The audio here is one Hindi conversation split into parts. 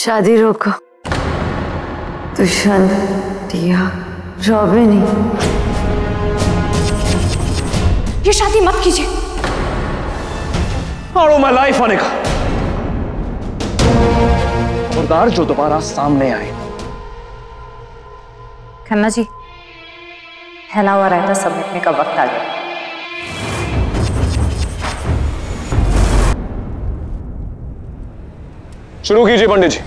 शादी रोको। दुष्यंत, टिया, रॉबिन। ये शादी मत कीजिए। और मैं लाइफ आने का खबरदार जो दोबारा सामने आए। खन्ना जी, फैला हुआ रायता समेटने का वक्त आ गया। शुरू कीजिए पंडित जी।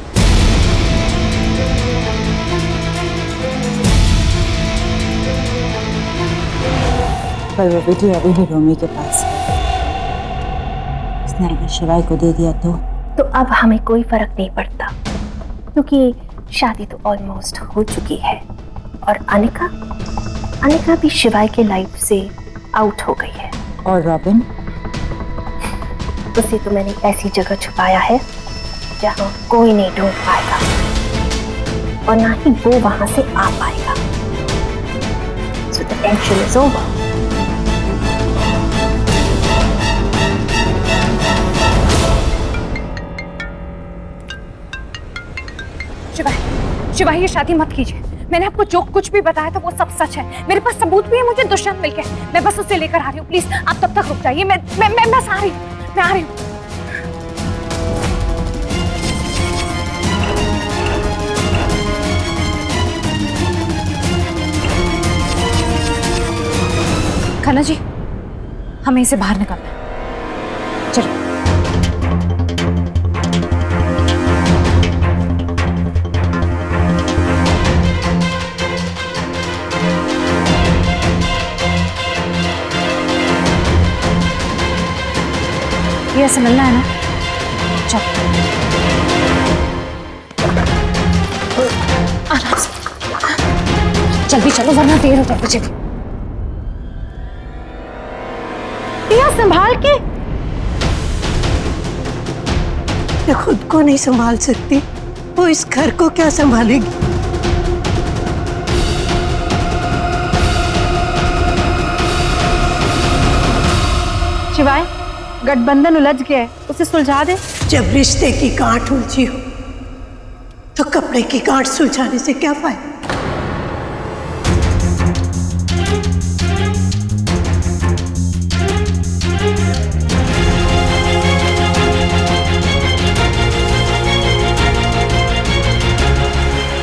पर वो बेटी अभी भी रोमी के पास है। उसने अगर शिवाय को दे दिया तो अब हमें कोई फर्क नहीं पड़ता, क्योंकि शादी तो ऑलमोस्ट हो चुकी है और अनिका भी शिवाय के लाइफ से आउट हो गई है। और रॉबिन, उसे तो मैंने ऐसी जगह छुपाया है जहां कोई नहीं ढूंढ पाएगा और ना ही वो वहां से आ पाएगा। So the tension is over. शिवाय, ये शादी मत कीजिए। मैंने आपको जो कुछ भी बताया था वो सब सच है। मेरे पास सबूत भी है। मुझे दुष्यंत मिल गया। मैं बस उसे लेकर आ रही हूँ। प्लीज आप तब तक रुक जाइए। मैं बस आ रही हूँ। मैं आ रही हूँ। खन्ना जी, हमें इसे बाहर निकालना है। चलो। ये से मिलना है ना? चल। आराम से। जल्दी चलो वरना देर हो जाए मुझे। टिया, संभाल के। ये खुद को नहीं संभाल सकती, वो इस घर को क्या संभालेगी? शिवाय, गठबंधन उलझ गया है, उसे सुलझा दे। जब रिश्ते की गांठ उलझी हो तो कपड़े की गांठ सुलझाने से क्या फायदा?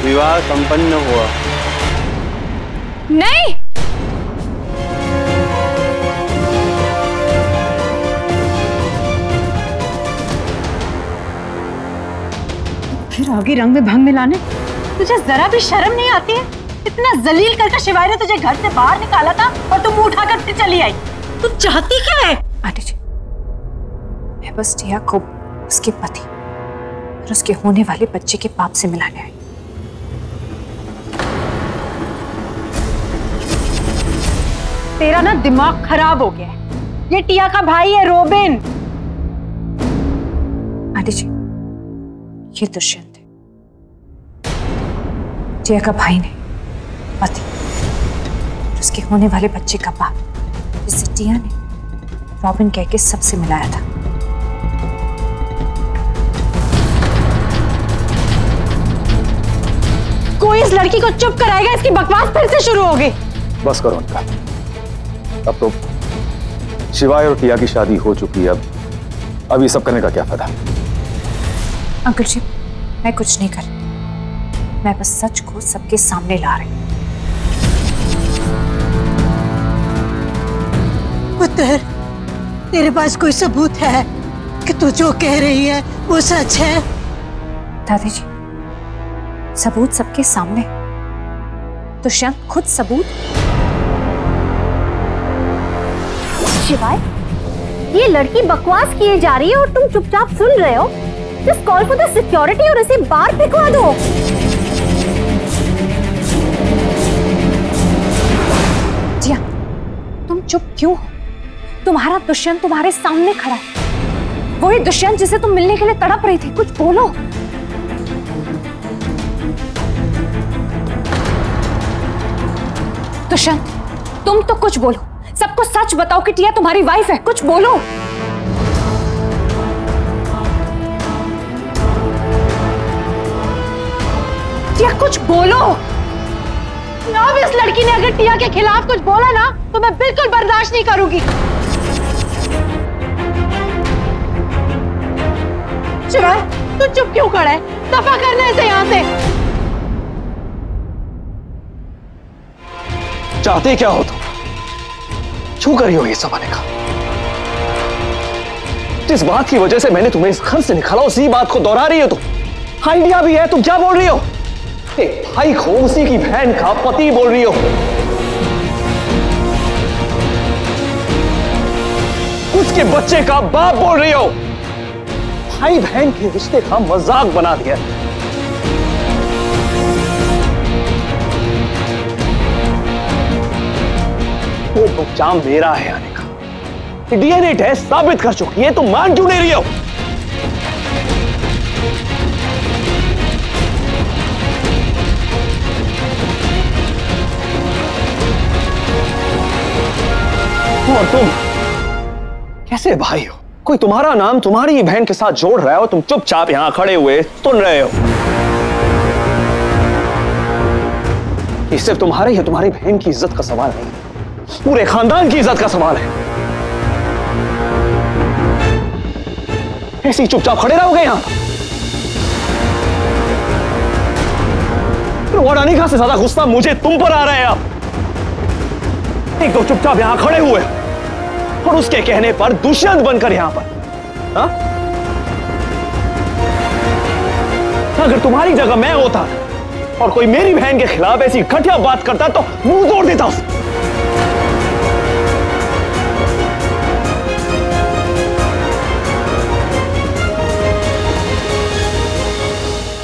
विवाह संपन्न हुआ। नहीं, फिर आगे रंग में भंग मिलाने। तुझे जरा भी शर्म नहीं आती है? इतना जलील करके शिवाय ने तुझे घर से बाहर निकाला था और तुम मुंह उठाकर फिर चली आई। तू चाहती क्या है? आंटी जी, मैं बस टिया को उसके पति और उसके होने वाले बच्चे के पाप से मिलाने आई। तेरा ना दिमाग खराब हो गया है। ये टिया का भाई है रोबिन। आंटी जी, ये दुष्यंत है, टिया का भाई नहीं, पति, उसके होने वाले बच्चे का बाप, जिसे टिया ने रॉबिन कह के सबसे मिलाया था। कोई इस लड़की को चुप कराएगा? इसकी बकवास फिर से शुरू हो गई। बस करो उनका। अब तो शिवाय और टिया की शादी हो चुकी है। अब ये सब करने का क्या फायदा? अंकल जी, मैं कुछ नहीं कर रही। मैं बस सच को सबके सामने ला रही हूँ। पुत्र, तेरे पास कोई सबूत है कि तू जो कह रही है वो सच है? दादी जी, सबूत सबके सामने। दुष्यंत खुद सबूत। शिवाय, ये लड़की बकवास किए जा रही है और तुम चुपचाप सुन रहे हो। Just call for the security और इसे बाहर फेंकवा दो। जिया, तुम चुप क्यों हो? तुम्हारा दुष्यंत तुम्हारे सामने खड़ा है। वही दुष्यंत जिसे तुम मिलने के लिए तड़प रही थी। कुछ बोलो। दुष्यंत, तुम तो कुछ बोलो। सबको सच बताओ कि टिया तुम्हारी वाइफ है। कुछ बोलो। कुछ बोलो। अब इस लड़की ने अगर टिया के खिलाफ कुछ बोला ना तो मैं बिल्कुल बर्दाश्त नहीं करूंगी। शिवाय, तू चुप क्यों खड़ा है? दफा करने से यहाँ से। चाहते क्या हो तुम? क्यों करी हो ये सब आने का? जिस बात की वजह से मैंने तुम्हें इस घर से निकाला उसी बात को दोहरा रही हो तुम। आइडिया भी है, तुम क्या बोल रही हो? एक भाई को उसी की बहन का पति बोल रही हो। उसके बच्चे का बाप बोल रही हो। भाई बहन के रिश्ते का मजाक बना दिया। वो प्रोग्राम मेरा है आने का। डीएनए टेस्ट साबित कर चुकी है, तुम मान क्यों नहीं रही हो? और तुम कैसे भाई हो? कोई तुम्हारा नाम तुम्हारी बहन के साथ जोड़ रहा हो, तुम चुपचाप यहां खड़े हुए सुन रहे हो। ये सिर्फ तुम्हारे या तुम्हारी बहन की इज्जत का सवाल नहीं, पूरे खानदान की इज्जत का सवाल है। ऐसे ही चुपचाप खड़े रहोगे यहां? और अनिका से ज्यादा गुस्सा मुझे तुम पर आ रहा है। अब एक तो चुपचाप यहां खड़े हुए और उसके कहने पर दुष्यंत बनकर यहां पर। हा? अगर तुम्हारी जगह मैं होता और कोई मेरी बहन के खिलाफ ऐसी घटिया बात करता तो मुंह तोड़ देता उसे।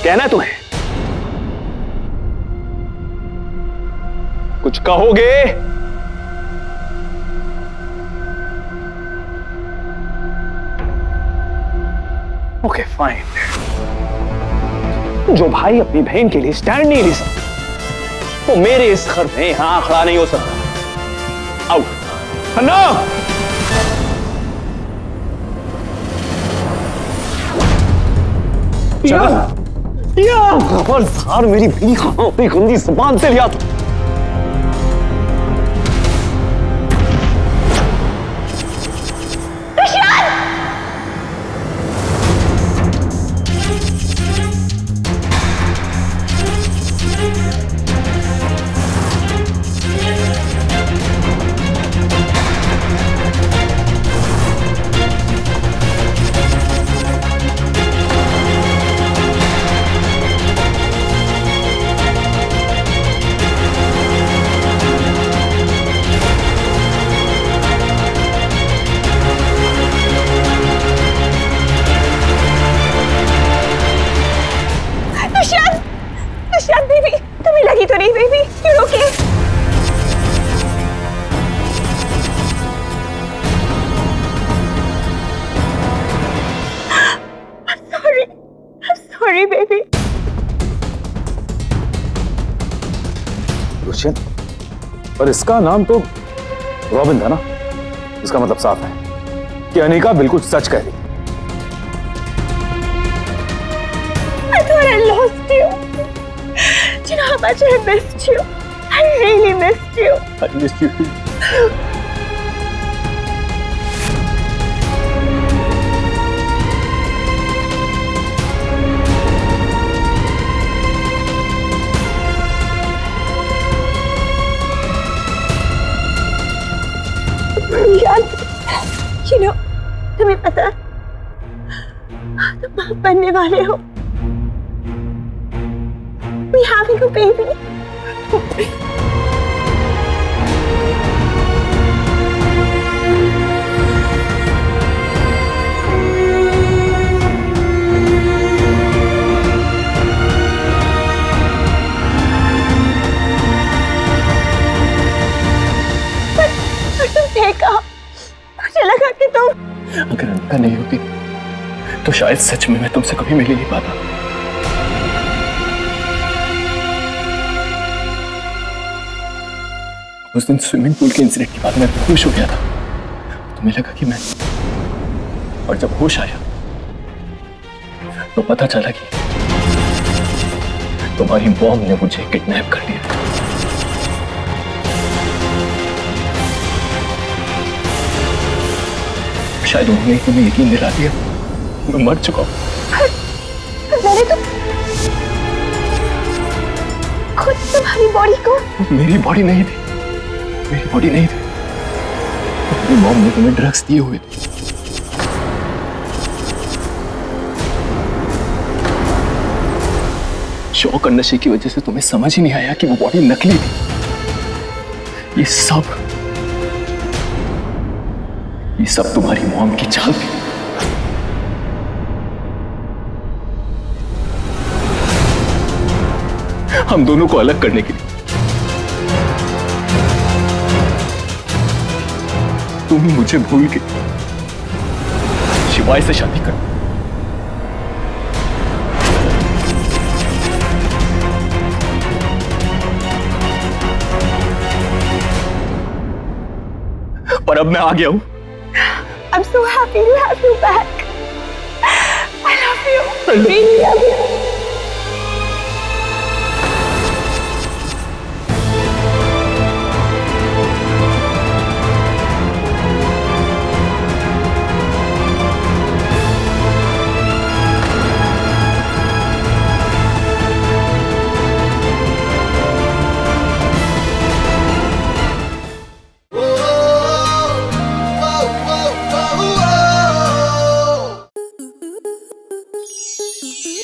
कहना है तुम्हें? कुछ कहोगे? Okay fine. जो भाई अपनी बहन के लिए स्टैंड नहीं ले सकता वो मेरे इस घर में यहां खड़ा नहीं हो सकता। आउट। अन्ना! खबरदार मेरी बीवी को अपनी गंदी जुबान से लिया। बेबी, तुम्हें लगी तो नहीं baby? You're okay? I'm sorry baby. Dushyant, पर इसका नाम तो रॉबिन था ना? इसका मतलब साफ है कि अनिका बिल्कुल सच कह रही। I thought I lost you. Do you know how much I missed you? I really missed you. I missed you. You know, तुम्हें पता तुम मां बनने वाले हो। We having a baby. पर तुम देखा, मुझे लगा कि तुम अगर अनिका नहीं होती तो शायद सच में मैं तुमसे कभी मिल ही नहीं पाता। उस दिन स्विमिंग पूल के इंसिडेंट के बाद मैं खुश हो गया था। तुम्हें लगा कि मैं, और जब होश आया तो पता चला कि तुम्हारी मॉम ने मुझे किडनैप कर लिया। शायद उन्होंने तुम्हें यकीन दिला दिया मैं मर चुका हूं। मैंने तो खुद तुम्हारी बॉडी को। मेरी बॉडी नहीं थी, मेरी बॉडी नहीं थी। मेरी मॉम ने तुम्हें ड्रग्स दिए हुए थे। शौक और नशे की वजह से तुम्हें समझ ही नहीं आया कि वो बॉडी नकली थी। ये सब तुम्हारी मॉम की चाल थी। हम दोनों को अलग करने के लिए तुम ही मुझे भूल के शिवाय से शादी कर। पर अब मैं आ गया हूं। I'm so happy to have you back. I love you. I really love you.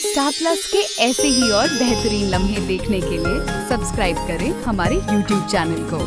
Star plus के ऐसे ही और बेहतरीन लम्हे देखने के लिए सब्सक्राइब करें हमारे YouTube चैनल को।